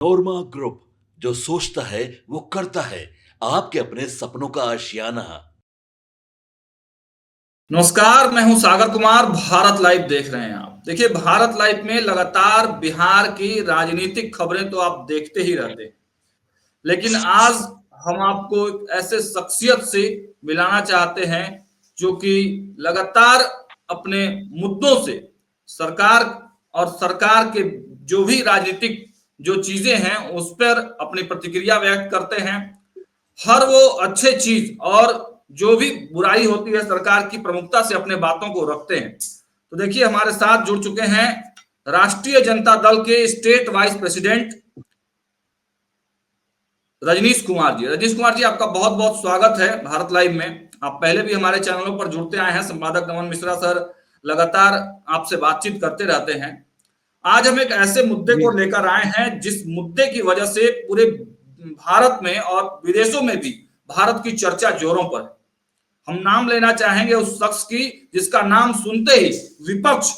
नोरमा group, जो सोचता है वो करता है। आपके अपने सपनों का आशियाना। नमस्कार, मैं हूं सागर कुमार। भारत लाइव देख रहे हैं आप। देखिए, भारत लाइव में लगातार बिहार की राजनीतिक खबरें तो आप देखते ही रहते हैं, लेकिन आज हम आपको एक ऐसे शख्सियत से मिलाना चाहते हैं जो कि लगातार अपने मुद्दों से सरकार और सरकार के जो भी राजनीतिक जो चीजें हैं उस पर अपनी प्रतिक्रिया व्यक्त करते हैं। हर वो अच्छे चीज और जो भी बुराई होती है सरकार की प्रमुखता से अपने बातों को रखते हैं। तो देखिए, हमारे साथ जुड़ चुके हैं राष्ट्रीय जनता दल के state vice president Rajneesh Kumar ji. Rajneesh Kumar ji, आपका बहुत बहुत स्वागत है भारत लाइव में। आप पहले भी हमारे चैनलों पर जुड़ते आए हैं। संपादक नमन मिश्रा सर लगातार आपसे बातचीत करते रहते हैं। आज हम एक ऐसे मुद्दे को लेकर आए हैं जिस मुद्दे की वजह से पूरे भारत में और विदेशों में भी भारत की चर्चा जोरों पर है। हम नाम लेना चाहेंगे उस शख्स की जिसका नाम सुनते ही विपक्ष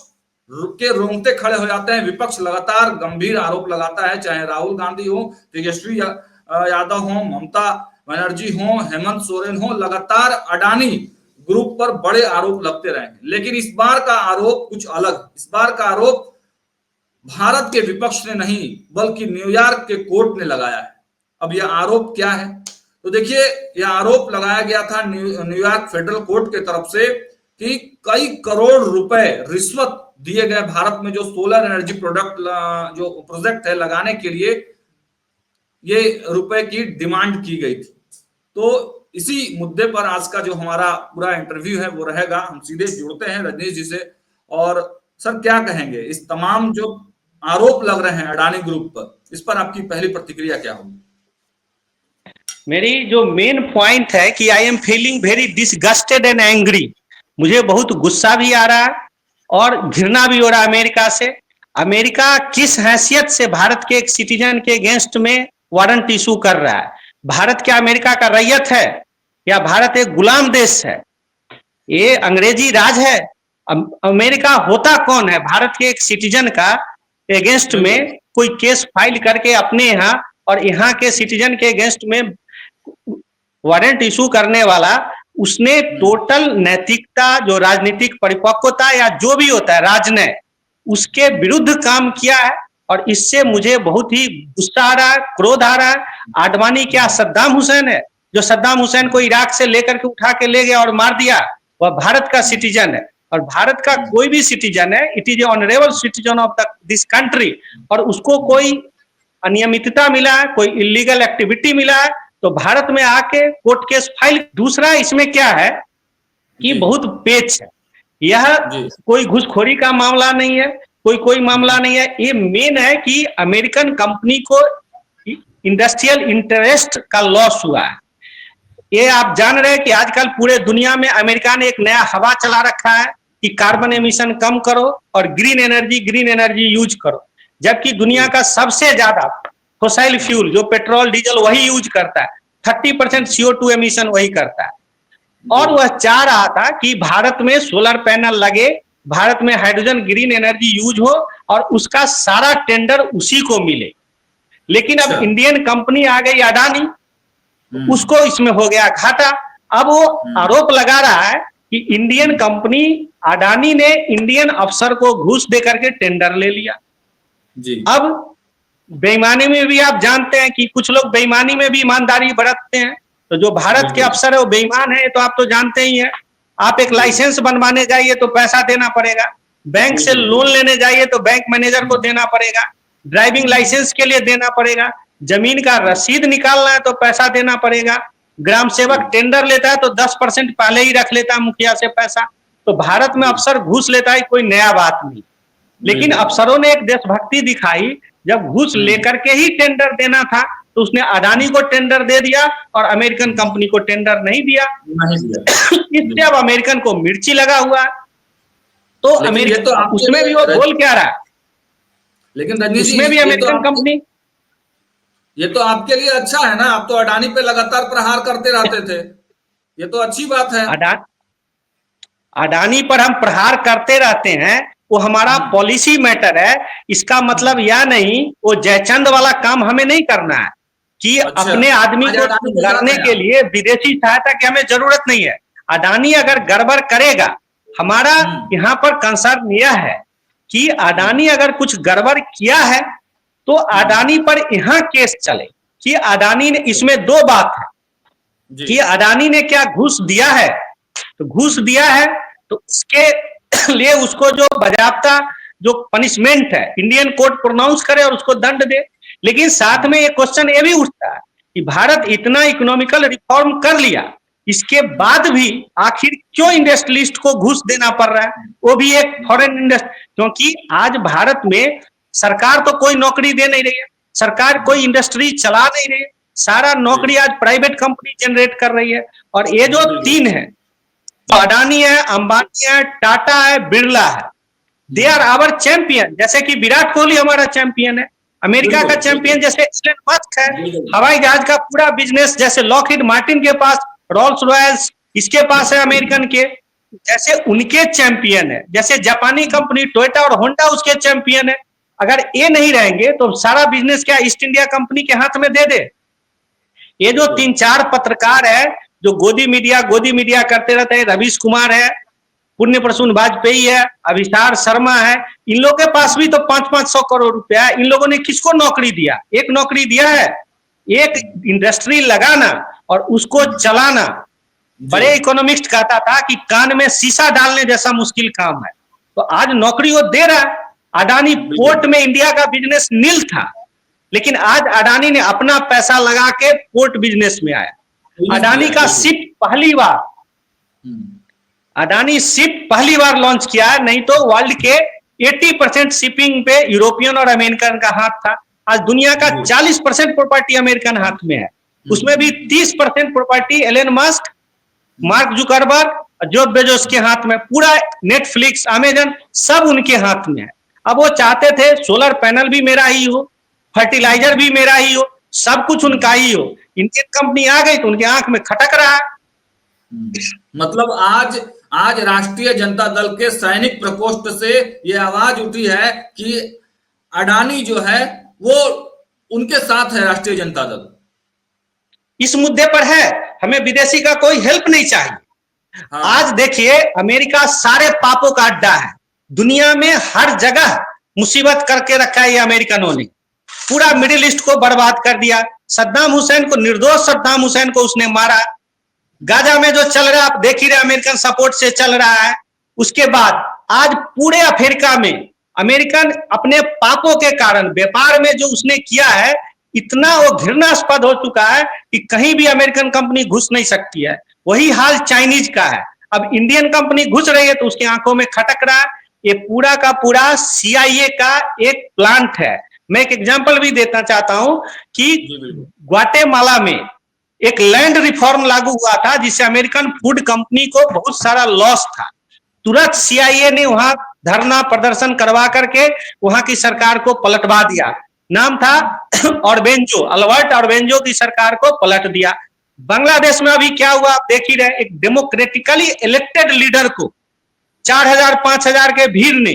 के रोंगटे खड़े हो जाते हैं। विपक्ष लगातार गंभीर आरोप लगाता है, चाहे राहुल गांधी हो, तेजस्वी यादव हो, ममता बनर्जी हो, हेमंत सोरेन हो, लगातार अडानी ग्रुप पर बड़े आरोप लगते रहे। लेकिन इस बार का आरोप कुछ अलग। इस बार का आरोप भारत के विपक्ष ने नहीं बल्कि न्यूयॉर्क के कोर्ट ने लगाया है। अब यह आरोप क्या है? तो देखिए, यह आरोप लगाया गया था न्यूयॉर्क फेडरल कोर्ट के तरफ से कि कई करोड़ रुपए रिश्वत दिए गए भारत में जो सोलर एनर्जी जो प्रोजेक्ट है लगाने के लिए ये रुपए की डिमांड की गई थी। तो इसी मुद्दे पर आज का जो हमारा पूरा इंटरव्यू है वो रहेगा। हम सीधे जुड़ते हैं रजनीश जी से। और सर, क्या कहेंगे इस तमाम जो आरोप लग रहे हैं अडानी ग्रुप पर, इस पर आपकी पहली प्रतिक्रिया क्या होगी? मेरी जो मेन पॉइंट है कि I am feeling very disgusted and angry. मुझे बहुत गुस्सा भी आ रहा है और घृणा भी हो रहा है अमेरिका से। अमेरिका किस हैसियत से भारत के एक सिटीजन के अगेंस्ट में वारंट इशू कर रहा है? भारत क्या अमेरिका का रैयत है या भारत एक गुलाम देश है? ये अंग्रेजी राज है। अमेरिका होता कौन है? भारत के एक सिटीजन का अगेंस्ट में कोई केस फाइल करके अपने यहाँ और यहाँ के सिटीजन के अगेंस्ट में वारंट इशू करने वाला, उसने टोटल नैतिकता, जो राजनीतिक परिपक्वता या जो भी होता है राजनय, उसके विरुद्ध काम किया है। और इससे मुझे बहुत ही गुस्सा आ रहा है, क्रोध आ रहा है। आडवाणी क्या सद्दाम हुसैन है जो सद्दाम हुसैन को इराक से लेकर के उठा के ले गया और मार दिया? वह भारत का सिटीजन है और भारत का कोई भी सिटीजन है, it is honourable citizen of this country, और उसको कोई अनियमितता मिला है, कोई इलीगल एक्टिविटी मिला है तो भारत में आके कोर्ट केस फाइल। दूसरा इसमें क्या है कि बहुत पेच है। यह कोई घुसखोरी का मामला नहीं है, कोई मामला नहीं है। ये मेन है कि अमेरिकन कंपनी को इंडस्ट्रियल इंटरेस्ट का लॉस हुआ है। ये आप जान रहे हैं कि आजकल पूरे दुनिया में अमेरिका ने एक नया हवा चला रखा है कि कार्बन एमिशन कम करो और ग्रीन एनर्जी यूज करो, जबकि दुनिया का सबसे ज्यादा फोसाइल फ्यूल जो पेट्रोल डीजल वही यूज करता है। 30% CO2 एमिशन वही करता है। और वह चाह रहा था कि भारत में सोलर पैनल लगे, भारत में हाइड्रोजन ग्रीन एनर्जी यूज हो और उसका सारा टेंडर उसी को मिले। लेकिन अब इंडियन कंपनी आ गई अडानी, उसको इसमें हो गया घाटा। अब वो आरोप लगा रहा है कि इंडियन कंपनी अडानी ने इंडियन अफसर को घूस देकर के टेंडर ले लिया जी। अब बेईमानी में भी आप जानते हैं कि कुछ लोग बेईमानी में भी ईमानदारी बरतते हैं। तो जो भारत के अफसर है वो बेईमान है, तो आप तो जानते ही हैं। आप एक लाइसेंस बनवाने जाइए तो पैसा देना पड़ेगा, बैंक से लोन लेने जाइए तो बैंक मैनेजर को देना पड़ेगा, ड्राइविंग लाइसेंस के लिए देना पड़ेगा, जमीन का रसीद निकालना है तो पैसा देना पड़ेगा, ग्राम सेवक टेंडर लेता है तो 10% पहले ही रख लेता है मुखिया से पैसा। तो भारत में अफसर घूस लेता है, कोई नया बात नहीं। लेकिन अफसरों ने एक देशभक्ति दिखाई, जब घूस लेकर के ही टेंडर देना था तो उसने अडानी को टेंडर दे दिया और अमेरिकन कंपनी को टेंडर नहीं दिया। इससे अब अमेरिकन को मिर्ची लगा हुआ। तो अमेरिका तो उसमें भी वो बोल क्या रहा है, लेकिन उसमें भी अमेरिकन कंपनी। ये तो आपके लिए अच्छा है ना, आप तो अडानी पे लगातार प्रहार करते रहते थे, ये तो अच्छी बात है। अडानी पर हम प्रहार करते रहते हैं, वो हमारा पॉलिसी मैटर है। इसका मतलब यह नहीं वो जयचंद वाला काम हमें नहीं करना है कि अपने आदमी को लड़ने के लिए विदेशी सहायता की हमें जरूरत नहीं है। अडानी अगर गड़बड़ करेगा, हमारा यहाँ पर कंसर्न यह है कि अडानी अगर कुछ गड़बड़ किया है तो अडानी पर यहाँ केस चले कि अडानी ने, इसमें दो बात है कि अडानी ने क्या घूस दिया है, तो घूस दिया है तो उसके लिए उसको जो बाजाप्ता जो पनिशमेंट है इंडियन कोर्ट प्रोनाउंस करे और उसको दंड दे। लेकिन साथ में एक क्वेश्चन ये भी उठता है कि भारत इतना इकोनॉमिकल रिफॉर्म कर लिया, इसके बाद भी आखिर क्यों इंडस्ट्रियलिस्ट को घूस देना पड़ रहा है, वो भी एक फॉरेन इंडस्ट्री। क्योंकि आज भारत में सरकार तो कोई नौकरी दे नहीं रही है, सरकार कोई इंडस्ट्री चला नहीं रही है, सारा नौकरी आज प्राइवेट कंपनी जनरेट कर रही है। और ये जो तीन है, अडानी है, अंबानी है, टाटा है, बिरला है, दे आर आवर चैंपियन। जैसे कि विराट कोहली हमारा चैंपियन है, अमेरिका का चैंपियन जैसे एलन मस्क है, हवाई जहाज का पूरा बिजनेस जैसे लॉकहीड मार्टिन के पास रोल्स रॉयल्स, इसके पास है अमेरिकन के, जैसे उनके चैंपियन है। जैसे जापानी कंपनी टोयोटा और होंडा उसके चैंपियन है। अगर ये नहीं रहेंगे तो सारा बिजनेस क्या ईस्ट इंडिया कंपनी के हाथ में दे दे। ये जो 3-4 पत्रकार है जो गोदी मीडिया करते रहते हैं, रवीश कुमार है, पुण्य प्रसून वाजपेयी है, अभिसार शर्मा है, इन लोगों के पास भी तो 500-500 करोड़ रुपया है। इन लोगों ने किसको नौकरी दिया? एक नौकरी दिया है, एक इंडस्ट्री लगाना और उसको चलाना। बड़े इकोनॉमिस्ट कहता था कि कान में शीशा डालने जैसा मुश्किल काम है, तो आज नौकरी वो दे रहा है। अडानी पोर्ट में इंडिया का बिजनेस नील था, लेकिन आज अडानी ने अपना पैसा लगा के पोर्ट बिजनेस में आया। अडानी का शिप पहली बार लॉन्च किया है, नहीं तो वर्ल्ड के 80% शिपिंग पे यूरोपियन और अमेरिकन का हाथ था। आज दुनिया का 40% प्रॉपर्टी अमेरिकन हाथ में है, उसमें भी 30% property Elon Musk, Mark Zuckerberg, Jeff Bezos के हाथ में, पूरा नेटफ्लिक्स, अमेजन सब उनके हाथ में है। अब वो चाहते थे सोलर पैनल भी मेरा ही हो, फर्टिलाइजर भी मेरा ही हो, सब कुछ उनका ही हो। इंडियन कंपनी आ गई तो उनके आंख में खटक रहा है। मतलब आज राष्ट्रीय जनता दल के सैनिक प्रकोष्ठ से ये आवाज उठी है कि अडानी जो है वो उनके साथ है राष्ट्रीय जनता दल। इस मुद्दे पर है, हमें विदेशी का कोई हेल्प नहीं चाहिए। हाँ। आज देखिए अमेरिका सारे पापों का अड्डा है, दुनिया में हर जगह मुसीबत करके रखा है ये अमेरिकनों ने, पूरा मिडिल ईस्ट को बर्बाद कर दिया। सद्दाम हुसैन को, निर्दोष सद्दाम हुसैन को उसने मारा। गाजा में जो चल रहा है आप देख ही रहे, अमेरिकन सपोर्ट से चल रहा है। उसके बाद आज पूरे अफ्रीका में अमेरिकन अपने पापों के कारण व्यापार में जो उसने किया है, इतना वो घृणास्पद हो चुका है कि कहीं भी अमेरिकन कंपनी घुस नहीं सकती है। वही हाल चाइनीज का है। अब इंडियन कंपनी घुस रही है तो उसकी आंखों में खटक रहा है। ये पूरा का पूरा CIA का एक प्लांट है। मैं एक एग्जांपल भी देना चाहता हूं कि ग्वाटेमाला में एक लैंड रिफॉर्म लागू हुआ था जिससे अमेरिकन फूड कंपनी को बहुत सारा लॉस था। तुरंत CIA ने वहां धरना प्रदर्शन करवा करके वहां की सरकार को पलटवा दिया। नाम था ऑर्बेंजो, अल्बर्ट ऑर्बेंजो की सरकार को पलट दिया। बांग्लादेश में अभी क्या हुआ आप देख ही रहे, एक डेमोक्रेटिकली इलेक्टेड लीडर को 4000-5000 के भीड़ ने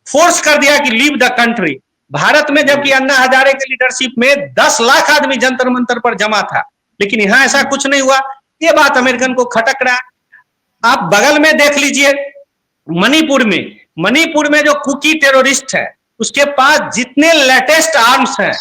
फोर्स कर दिया कि लीव द कंट्री। भारत में जबकि अन्ना हजारे के लीडरशिप में 10 लाख आदमी जंतर मंतर पर जमा था, लेकिन यहां ऐसा कुछ नहीं हुआ। ये बात अमेरिकन को खटक रहा है। आप बगल में देख लीजिए मणिपुर में जो कुकी टेररिस्ट है उसके पास जितने लेटेस्ट आर्म्स हैं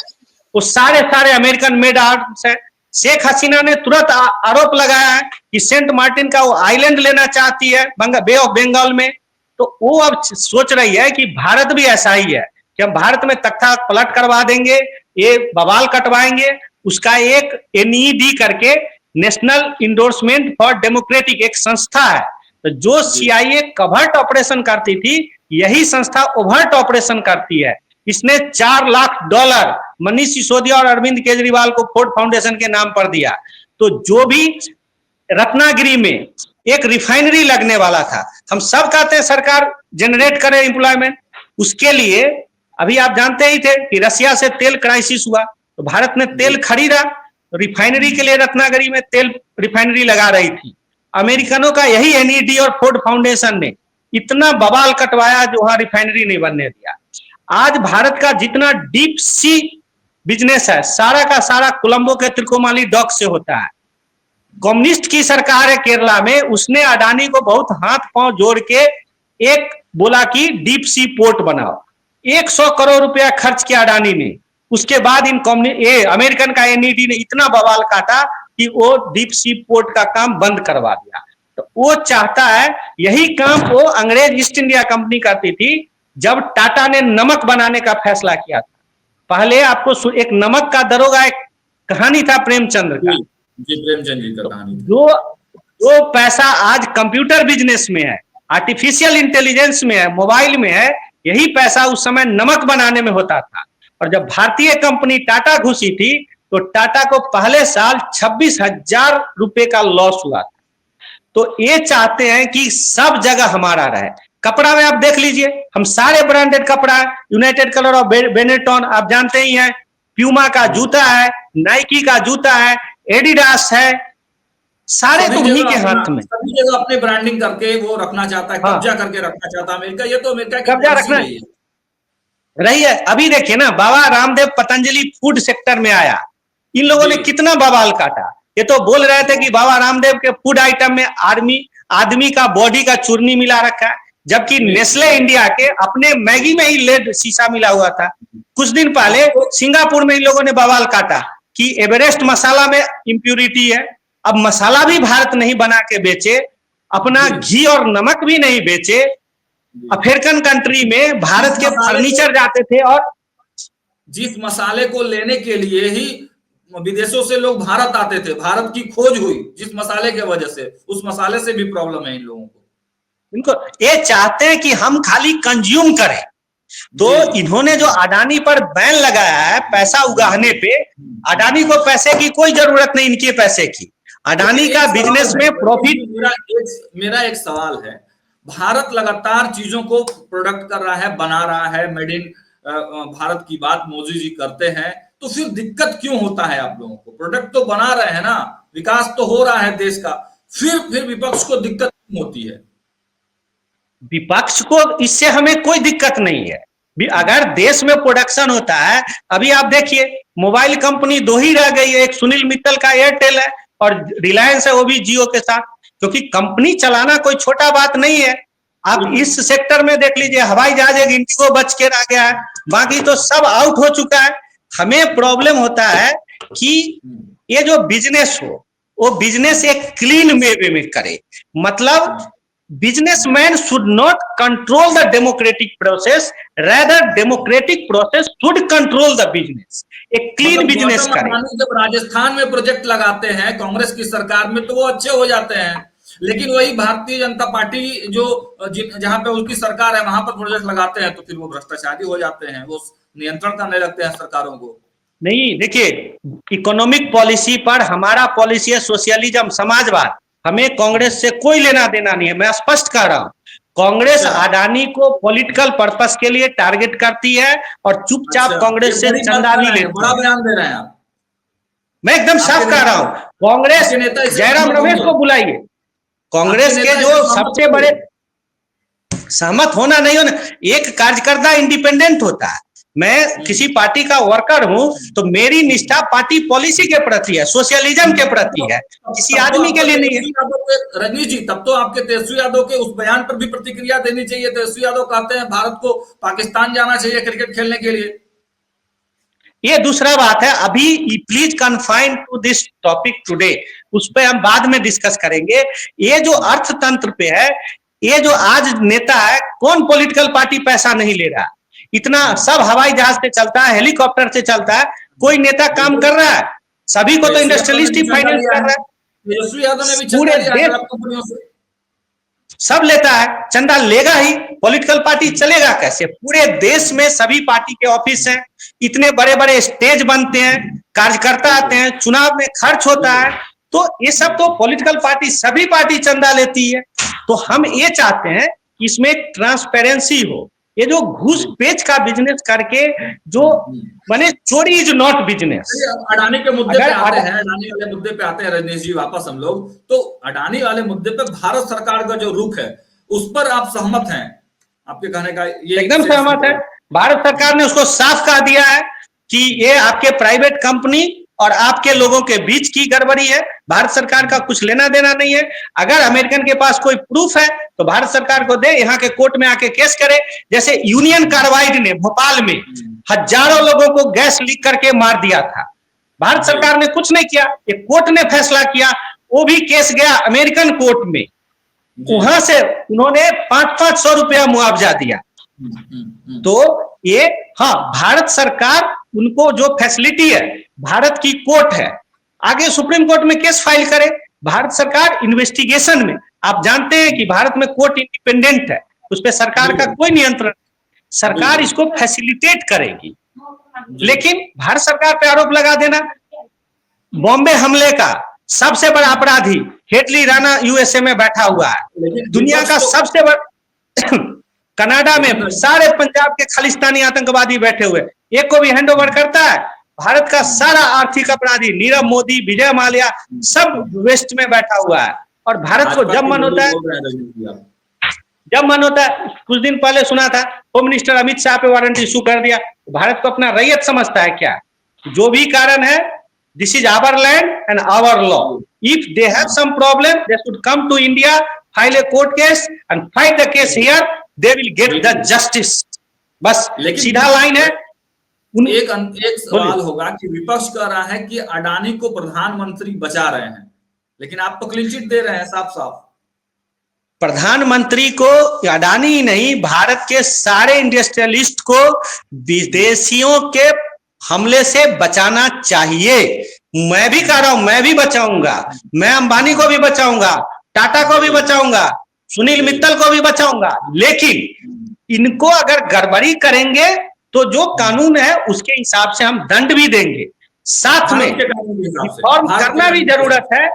वो सारे अमेरिकन मेड आर्म्स है। शेख हसीना ने तुरंत आरोप लगाया है कि सेंट मार्टिन का वो आइलैंड लेना चाहती है बे ऑफ बंगाल में। तो वो अब सोच रही है कि भारत भी ऐसा ही है कि हम भारत में तख्ता पलट करवा देंगे, ये बवाल कटवाएंगे। उसका एक NED करके नेशनल इंडोर्समेंट फॉर डेमोक्रेटिक एक संस्था है, तो जो CIA कवर्ट ऑपरेशन करती थी यही संस्था ओवर्ट ऑपरेशन करती है। इसने $4 लाख मनीष सिसोदिया और अरविंद केजरीवाल को फोर्ड फाउंडेशन के नाम पर दिया। तो जो भी रत्नागिरी में एक रिफाइनरी लगने वाला था, हम सब कहते हैं सरकार जनरेट करे एम्प्लॉयमेंट, उसके लिए अभी आप जानते ही थे कि रसिया से तेल क्राइसिस हुआ तो भारत ने तेल खरीदा, रिफाइनरी के लिए रत्नागिरी में तेल रिफाइनरी लगा रही थी। अमेरिकनों का यही NED और फोर्ड फाउंडेशन ने इतना बवाल कटवाया जो वहां रिफाइनरी नहीं बनने दिया। आज भारत का जितना डीप सी बिजनेस है सारा का सारा कोलंबो के त्रिकोमाली डॉक से होता है। कम्युनिस्ट की सरकार है केरला में, उसने अडानी को बहुत हाथ पांव जोड़ के एक बोला कि डीप सी पोर्ट बनाओ। 100 करोड़ रुपया खर्च किया अडानी ने। उसके बाद इन अमेरिकन का एनईडी ने इतना बवाल काटा कि वो डीप सी पोर्ट का काम बंद करवा दिया। तो वो चाहता है, यही काम वो अंग्रेज ईस्ट इंडिया कंपनी करती थी जब टाटा ने नमक बनाने का फैसला किया था। पहले आपको एक नमक का दरोगा, एक कहानी था प्रेमचंद्र का, जी प्रेमचंद जी का कहानी, जो पैसा आज कंप्यूटर बिजनेस में है, आर्टिफिशियल इंटेलिजेंस में है, मोबाइल में है, यही पैसा उस समय नमक बनाने में होता था। और जब भारतीय कंपनी टाटा घुसी थी तो टाटा को पहले साल 26,000 रुपए का लॉस हुआ था। तो ये चाहते हैं कि सब जगह हमारा रहे। कपड़ा में आप देख लीजिए, हम सारे ब्रांडेड कपड़ा, यूनाइटेड कलर ऑफ बेनेटॉन आप जानते ही हैं, प्यूमा का जूता है, नाइकी का जूता है, एडिडास है, सारे तो उन्हीं के हाथ में। सभी जगह अपने ब्रांडिंग करके वो रखना चाहता है, कब्जा करके रखना चाहता है अमेरिका। ये तो अमेरिका की कब्जा रखना रही है। अभी देखिए ना, बाबा रामदेव पतंजलि फूड सेक्टर में आया, इन लोगों ने कितना बवाल काटा। ये तो बोल रहे थे कि बाबा रामदेव के फूड आइटम में आदमी का बॉडी का चूर्णी मिला रखा है, जबकि नेस्ले इंडिया के अपने मैगी में ही लेड शीशा मिला हुआ था। कुछ दिन पहले सिंगापुर में इन लोगों ने बवाल काटा कि एवरेस्ट मसाला में इंप्यूरिटी है। अब मसाला भी भारत नहीं बना के बेचे, अपना घी और नमक भी नहीं बेचे। अफ्रीकन कंट्री में भारत के फर्नीचर जाते थे, और जिस मसाले को लेने के लिए ही विदेशों से लोग भारत आते थे, भारत की खोज हुई जिस मसाले के वजह से, उस मसाले से भी प्रॉब्लम है इन लोगों को। इनको ये चाहते हैं कि हम खाली कंज्यूम करें। तो इन्होंने जो अडानी पर बैन लगाया है पैसा उगाहने पे, अडानी को पैसे की कोई जरूरत नहीं, इनके पैसे की। अडानी का बिजनेस में प्रॉफिट। मेरा एक सवाल है, भारत लगातार चीजों को प्रोडक्ट कर रहा है, बना रहा है, मेड इन भारत की बात मोदी जी करते हैं, तो फिर दिक्कत क्यों होता है आप लोगों को? प्रोडक्ट तो बना रहे हैं ना, विकास तो हो रहा है देश का, फिर विपक्ष को दिक्कत क्यों होती है? विपक्ष को इससे हमें कोई दिक्कत नहीं है। अगर देश में प्रोडक्शन होता है, अभी आप देखिए मोबाइल कंपनी 2 ही रह गई है, एक सुनील मित्तल का एयरटेल है और रिलायंस है, वो भी जियो के साथ, क्योंकि कंपनी चलाना कोई छोटा बात नहीं है। आप इस सेक्टर में देख लीजिए, हवाई जहाज एक इंडिगो बच के रह गया है, बाकी तो सब आउट हो चुका है। हमें प्रॉब्लम होता है कि ये जो बिजनेस हो, वो बिजनेस एक क्लीन वे में करे। मतलब businessman should not control the democratic process, rather democratic process should control the business. एक क्लीन बिजनेस करें। जब राजस्थान में प्रोजेक्ट लगाते हैं कांग्रेस की सरकार में तो वो अच्छे हो जाते हैं, लेकिन वही भारतीय जनता पार्टी जो जहां पे उसकी सरकार है वहां पर प्रोजेक्ट लगाते हैं तो फिर वो भ्रष्टाचारी हो जाते हैं, वो नियंत्रण करने लगते हैं सरकारों को। नहीं, देखिए इकोनॉमिक पॉलिसी पर हमारा पॉलिसी है सोशलिज्म, समाजवाद। हमें कांग्रेस से कोई लेना देना नहीं है। मैं स्पष्ट कर रहा हूं, कांग्रेस अडानी को पॉलिटिकल पर्पस के लिए टारगेट करती है और चुपचाप कांग्रेस से चंदा भी लेती है। बड़ा बयान दे रहे हैं आप। मैं एकदम साफ कर रहा हूं, कांग्रेस जयराम रमेश को बुलाइए। कांग्रेस के जो सबसे बड़े सहमत होना नहीं होना, एक कार्यकर्ता इंडिपेंडेंट होता है। मैं किसी पार्टी का वर्कर हूं तो मेरी निष्ठा पार्टी पॉलिसी के प्रति है, सोशलिज्म के प्रति है, किसी आदमी के लिए नहीं है। रजनीश जी, तब तो आपके तेजस्वी यादव के उस बयान पर भी प्रतिक्रिया देनी चाहिए। तेजस्वी यादव कहते हैं भारत को पाकिस्तान जाना चाहिए क्रिकेट खेलने के लिए। ये दूसरा बात है, अभी please confine to this topic today, उस पर हम बाद में डिस्कस करेंगे। ये जो अर्थतंत्र पे है, ये जो आज नेता है, कौन पॉलिटिकल पार्टी पैसा नहीं ले रहा? इतना सब हवाई जहाज से चलता है, हेलीकॉप्टर से चलता है, कोई नेता काम कर रहा है? सभी को तो इंडस्ट्रियलिस्ट ही फाइनेंस कर रहा है। पूरे देश सब लेता है, चंदा लेगा ही, पॉलिटिकल पार्टी चलेगा कैसे? पूरे देश में सभी पार्टी के ऑफिस हैं, इतने बड़े बड़े स्टेज बनते हैं, कार्यकर्ता आते हैं, चुनाव में खर्च होता है, तो ये सब तो पॉलिटिकल पार्टी, सभी पार्टी चंदा लेती है। तो हम ये चाहते हैं कि इसमें ट्रांसपेरेंसी हो। ये जो घूस पेच का बिजनेस करके जो माने चोरी इज नॉट बिजनेस। अडानी के मुद्दे पे आते हैं, अडानी वाले मुद्दे पे आते हैं रजनीश जी वापस हम लोग। तो अडानी वाले मुद्दे पे भारत सरकार का जो रुख है उस पर आप सहमत हैं? आपके कहने का ये एकदम सहमत है। भारत सरकार ने उसको साफ कह दिया है कि ये आपके प्राइवेट कंपनी और आपके लोगों के बीच की गड़बड़ी है, भारत सरकार का कुछ लेना देना नहीं है। अगर अमेरिकन के पास कोई प्रूफ है तो भारत सरकार को दे, यहाँ के कोर्ट में आके केस करे। जैसे यूनियन कार्बाइड ने भोपाल में हजारों लोगों को गैस लीक करके मार दिया था, भारत सरकार ने कुछ नहीं किया, एक कोर्ट ने फैसला किया, वो भी केस गया अमेरिकन कोर्ट में, वहां से उन्होंने 500-500 रुपया मुआवजा दिया। तो ये हाँ, भारत सरकार उनको जो फैसिलिटी है, भारत की कोर्ट है, आगे सुप्रीम कोर्ट में केस फाइल करे। भारत सरकार इन्वेस्टिगेशन में, आप जानते हैं कि भारत में कोर्ट इंडिपेंडेंट है, उस पर सरकार का कोई नियंत्रण, सरकार इसको फैसिलिटेट करेगी। लेकिन भारत सरकार पे आरोप लगा देना, बॉम्बे हमले का सबसे बड़ा अपराधी हेडली राणा यूएसए में बैठा हुआ है, दुनिया का सबसे बड़ा कनाडा में सारे पंजाब के खालिस्तानी आतंकवादी बैठे हुए, एक को भी हैंड ओवर करता है। भारत का सारा आर्थिक अपराधी नीरव मोदी, विजय माल्या सब वेस्ट में बैठा हुआ है। और भारत को जब मन होता है, कुछ दिन पहले सुना था होम मिनिस्टर अमित शाह पे वारंट इशू कर दिया। भारत को अपना रैयत समझता है क्या? जो भी कारण है, this is our land and our law, if they have some problem they should come to India, file a court case and fight the case here, they will get the justice. बस सीधा line है। एक सवाल होगा कि विपक्ष कह रहा है कि अडानी को प्रधानमंत्री बचा रहे हैं, लेकिन आप तो क्लीन चिट दे रहे हैं साफ साफ। प्रधानमंत्री को अडानी ही नहीं, भारत के सारे इंडस्ट्रियलिस्ट को विदेशियों के हमले से बचाना चाहिए। मैं भी कह रहा हूं, मैं भी बचाऊंगा, मैं अंबानी को भी बचाऊंगा, टाटा को भी बचाऊंगा, सुनील मित्तल को भी बचाऊंगा। लेकिन इनको अगर गड़बड़ी करेंगे तो जो कानून है उसके हिसाब से हम दंड भी देंगे, साथ में रिफॉर्म करना भी जरूरत है।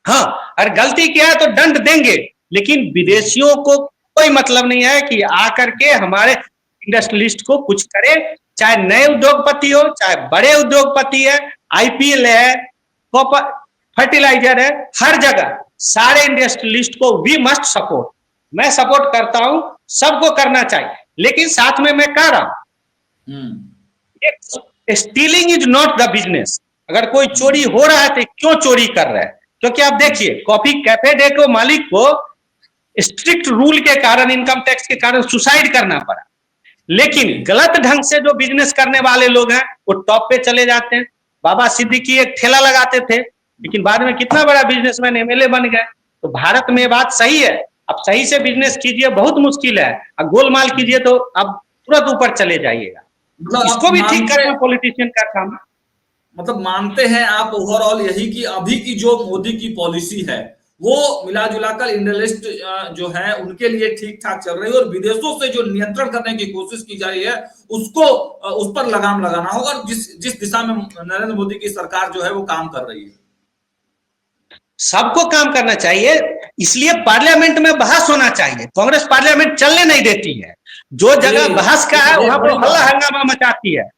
हाँ, अगर गलती किया है तो दंड देंगे, लेकिन विदेशियों को कोई मतलब नहीं है कि आकर के हमारे इंडस्ट्रियलिस्ट को कुछ करे, चाहे नए उद्योगपति हो, चाहे बड़े उद्योगपति है, आईपीएल है, कॉपर फर्टिलाइजर है, हर जगह सारे इंडस्ट्रियलिस्ट को वी मस्ट सपोर्ट। मैं सपोर्ट करता हूं, सबको करना चाहिए, लेकिन साथ में मैं कह रहा हूं stealing is not the business. अगर कोई चोरी हो रहा है तो क्यों चोरी कर रहा है? क्योंकि आप देखिए कॉफी कैफे डे को मालिक को स्ट्रिक्ट रूल के कारण, इनकम टैक्स के कारण सुसाइड करना पड़ा, लेकिन गलत ढंग से जो बिजनेस करने वाले लोग हैं वो टॉप पे चले जाते हैं। बाबा सिद्दीकी एक ठेला लगाते थे, लेकिन बाद में कितना बड़ा बिजनेसमैन, एमएलए बन गए। तो भारत में बात सही है, अब सही से बिजनेस कीजिए, बहुत मुश्किल है, अब गोलमाल कीजिए तो अब तुरंत ऊपर चले जाइएगा। मतलब इसको भी ठीक करना पॉलिटिशियन का काम है। मतलब मानते हैं आप ओवरऑल यही कि अभी की जो मोदी की पॉलिसी है वो मिला जुलाकर इंडस्ट्रियलिस्ट जो है उनके लिए ठीक ठाक चल रही है, और विदेशों से जो नियंत्रण करने की कोशिश की जा रही है उसको उस पर लगाम लगाना होगा, और जिस दिशा में नरेंद्र मोदी की सरकार जो है वो काम कर रही है। सबको काम करना चाहिए, इसलिए पार्लियामेंट में बहस होना चाहिए। कांग्रेस पार्लियामेंट चलने नहीं देती है, जो जगह बहस का है वहां पर हल्ला हंगामा मचाती है।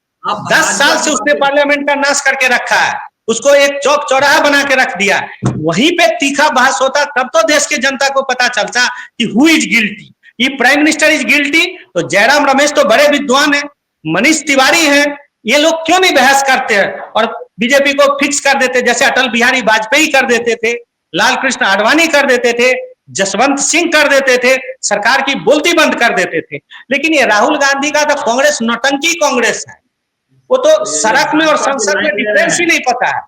10 साल से उसने पार्लियामेंट का नाश करके रखा है, उसको एक चौक चौराहा बना के रख दिया। वहीं पे तीखा बहस होता तब तो देश के जनता को पता चलता कि हु इज गिल्टी। ये प्राइम मिनिस्टर इज गिल्टी, तो जयराम रमेश तो बड़े विद्वान है, मनीष तिवारी है, ये लोग क्यों नहीं बहस करते हैं और बीजेपी को फिक्स कर देते, जैसे अटल बिहारी वाजपेयी कर देते थे, लाल कृष्ण आडवाणी कर देते थे, जसवंत सिंह कर देते थे, सरकार की बोलती बंद कर देते थे। लेकिन ये राहुल गांधी का तो कांग्रेस नौटंकी कांग्रेस है, वो तो सड़क में और संसद में डिफरेंस ही नहीं पता है।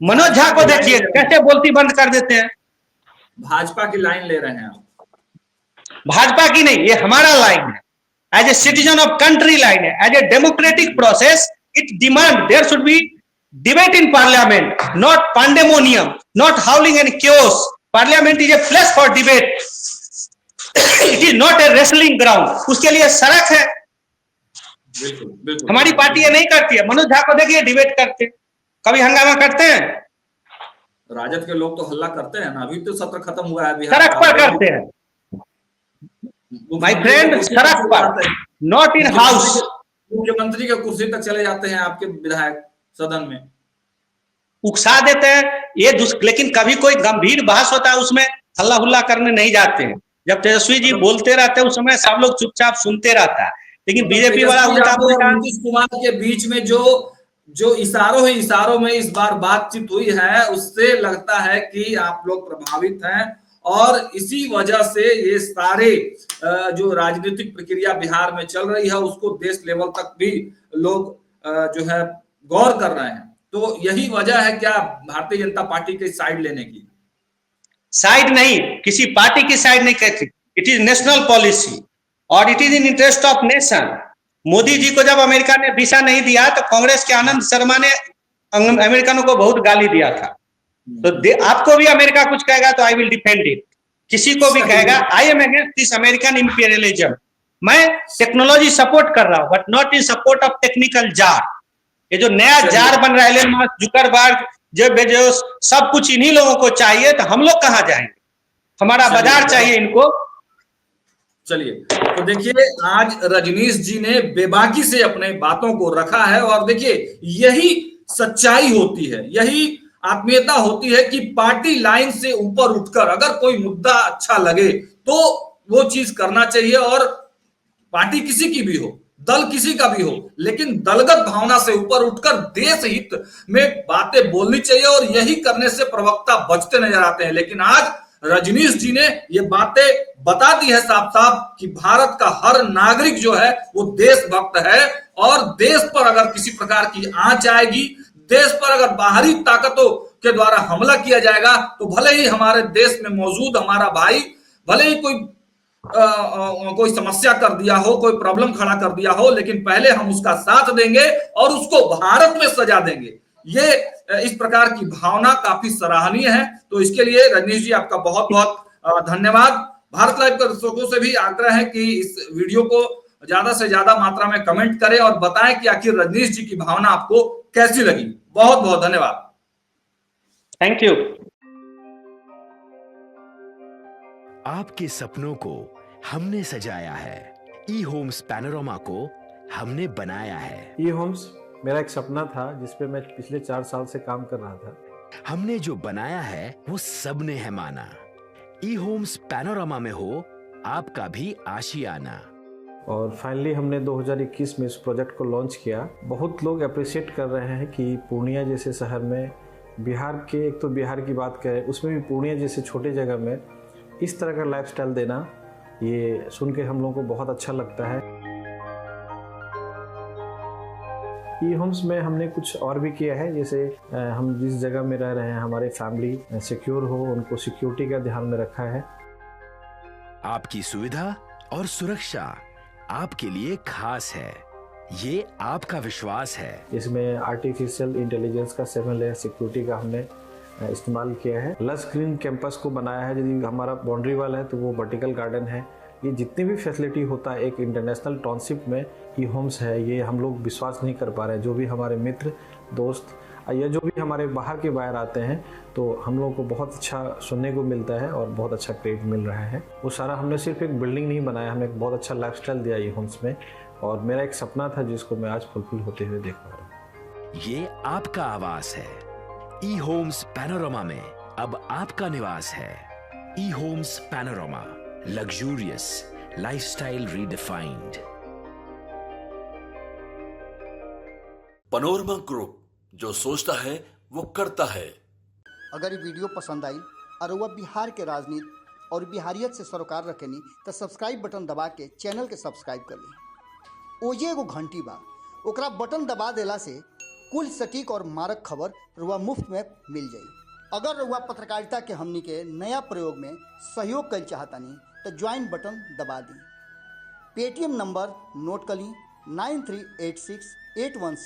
मनोज झा को देखिए कैसे बोलती बंद कर देते हैं। भाजपा की लाइन ले रहे हैं आप? भाजपा की नहीं, ये हमारा लाइन है, as a citizen of country line है, as a democratic process it demand there should be debate in parliament, not pandemonium, not howling and chaos. Parliament is a place for debate, it is not a wrestling ground. उसके लिए सड़क है। बिल्कुल, बिल्कुल। हमारी party ये नहीं करती है। मनोज झा को देखिए डिबेट करते, कभी हंगामा करते हैं? राजद के लोग तो हल्ला करते हैं ना, अभी तो सत्र खत्म हुआ है बिहार, सड़क पर करते हैं माय फ्रेंड, सड़क पर, नॉट इन हाउस। मुख्यमंत्री के कुर्सी तक चले जाते हैं आपके विधायक सदन में, उकसा देते हैं ये लेकिन कभी कोई गंभीर बहस होता है उसमें हल्ला हुल्ला करने नहीं जाते हैं। जब तेजस्वी जी बोलते रहते हैं उस समय सब लोग चुपचाप सुनते रहता है, लेकिन बीजेपी वाला तेजस्वी उल्टा यादव पुल्टा। और नीतीश कुमार के बीच में जो इशारों में इस बार बातचीत हुई है, उससे लगता है कि आप लोग प्रभावित हैं और इसी वजह से ये सारे जो राजनीतिक प्रक्रिया बिहार में चल रही है उसको देश लेवल तक भी लोग जो है गौर कर रहे हैं। तो यही वजह है क्या भारतीय जनता पार्टी के साइड लेने की? साइड नहीं, किसी पार्टी की साइड नहीं कहती, इट इज नेशनल पॉलिसी और it is in interest of nation. Modi ji को जब अमेरिका ने वीसा नहीं दिया तो कांग्रेस के आनंद शर्मा ने अमेरिकनों को बहुत गाली दिया था। तो आपको भी अमेरिका कुछ कहेगा तो आई विल डिफेंड इट, किसी को भी कहेगा I am against this American imperialism. मैं टेक्नोलॉजी सपोर्ट कर रहा हूं but not in support of technical czar. ये जो नया जार बन रहा है Elon Musk, Zuckerberg, Jeff Bezos, सब कुछ इन्हीं लोगों को चाहिए, तो हम लोग कहां जाएंगे? हमारा बाजार चाहिए इनको। चलिए, तो देखिए आज रजनीश जी ने बेबाकी से अपने बातों को रखा है और देखिए यही सच्चाई होती है, यही आत्मीयता होती है कि पार्टी लाइन से ऊपर उठकर अगर कोई मुद्दा अच्छा लगे तो वो चीज करना चाहिए। और पार्टी किसी की भी हो, दल किसी का भी हो, लेकिन दलगत भावना से ऊपर उठकर देश हित में बातें बोलनी चाहिए और यही करने से प्रवक्ता बचते नजर आते हैं। लेकिन आज रजनीश जी ने ये बातें बता दी है साफ साफ कि भारत का हर नागरिक जो है वो देशभक्त है और देश पर अगर किसी प्रकार की आंच आएगी, देश पर अगर बाहरी ताकतों के द्वारा हमला किया जाएगा तो भले ही हमारे देश में मौजूद हमारा भाई भले ही कोई समस्या कर दिया हो, कोई प्रॉब्लम खड़ा कर दिया हो, लेकिन पहले हम उसका साथ देंगे और उसको भारत में सजा देंगे। ये इस प्रकार की भावना काफी सराहनीय है। तो इसके लिए रजनीश जी आपका बहुत बहुत धन्यवाद। भारत लाइव के दर्शकों से भी आग्रह है कि इस वीडियो को ज्यादा से ज्यादा मात्रा में कमेंट करें और बताएं कि आखिर रजनीश जी की भावना आपको कैसी लगी। बहुत बहुत धन्यवाद। Thank you. आपके सपनों को हमने सजाया है, ई होम्स पैनोरमा को हमने बनाया है। ई होम्स मेरा एक सपना था जिस पे मैं पिछले 4 साल से काम कर रहा था। हमने जो बनाया है वो सबने है माना। ई होम्स पैनोरमा में हो आपका भी आशियाना। और फाइनली हमने 2021 में इस प्रोजेक्ट को लॉन्च किया। बहुत लोग अप्रिशिएट कर रहे हैं कि पूर्णिया जैसे शहर में, बिहार के, एक तो बिहार की बात करें उसमें भी पूर्णिया जैसे छोटे जगह में इस तरह का लाइफस्टाइल देना, ये सुन के हम लोगों को बहुत अच्छा लगता है। ई होम्स में हमने कुछ और भी किया है, जैसे हम जिस जगह में रह रहे हैं हमारे फैमिली सिक्योर हो, उनको सिक्योरिटी का ध्यान में रखा है। आपकी सुविधा और सुरक्षा आपके लिए खास है, ये आपका विश्वास है। इसमें आर्टिफिशियल इंटेलिजेंस का 7 लेयर सिक्योरिटी का हमने इस्तेमाल किया है। लस ग्रीन कैंपस को बनाया है, यदि हमारा बाउंड्री वाल है तो वो वर्टिकल गार्डन है। ये जितनी भी फैसिलिटी होता है एक इंटरनेशनल टाउनशिप में ई होम्स है, ये हम लोग विश्वास नहीं कर पा रहे हैं। जो भी हमारे मित्र दोस्त या जो भी हमारे बाहर के बाहर आते हैं तो हम लोगों को बहुत अच्छा सुनने को मिलता है और बहुत अच्छा क्रेडिट मिल रहा है। वो सारा हमने सिर्फ एक बिल्डिंग नहीं बनाया, हमने एक बहुत अच्छा लाइफस्टाइल दिया ई होम्स में और मेरा एक सपना था जिसको मैं आज फुलफिल होते हुए देख पा रहा हूँ। ये आपका आवास है। ई होम्स पैनोरमा में अब आपका निवास है। E Homes Panorama, luxurious lifestyle redefined. Panorama group, जो सोचता है वो करता है। अगर ये वीडियो पसंद आई और वह बिहार के राजनीति और बिहारियत से सरोकार रखेनी तो सब्सक्राइब बटन दबा के चैनल के सब्सक्राइब कर ली। ओजे एगो घंटी बा, ओकरा बटन दबा देला से कुल सटीक और मारक खबर रुआ मुफ्त में मिल जाई। अगर रुआ पत्रकारिता के हमनी के नया प्रयोग में सहयोग कर चाहतानी तो ज्वाइन बटन दबा दी। पेटीएम नंबर नोट कर ली 9386816816।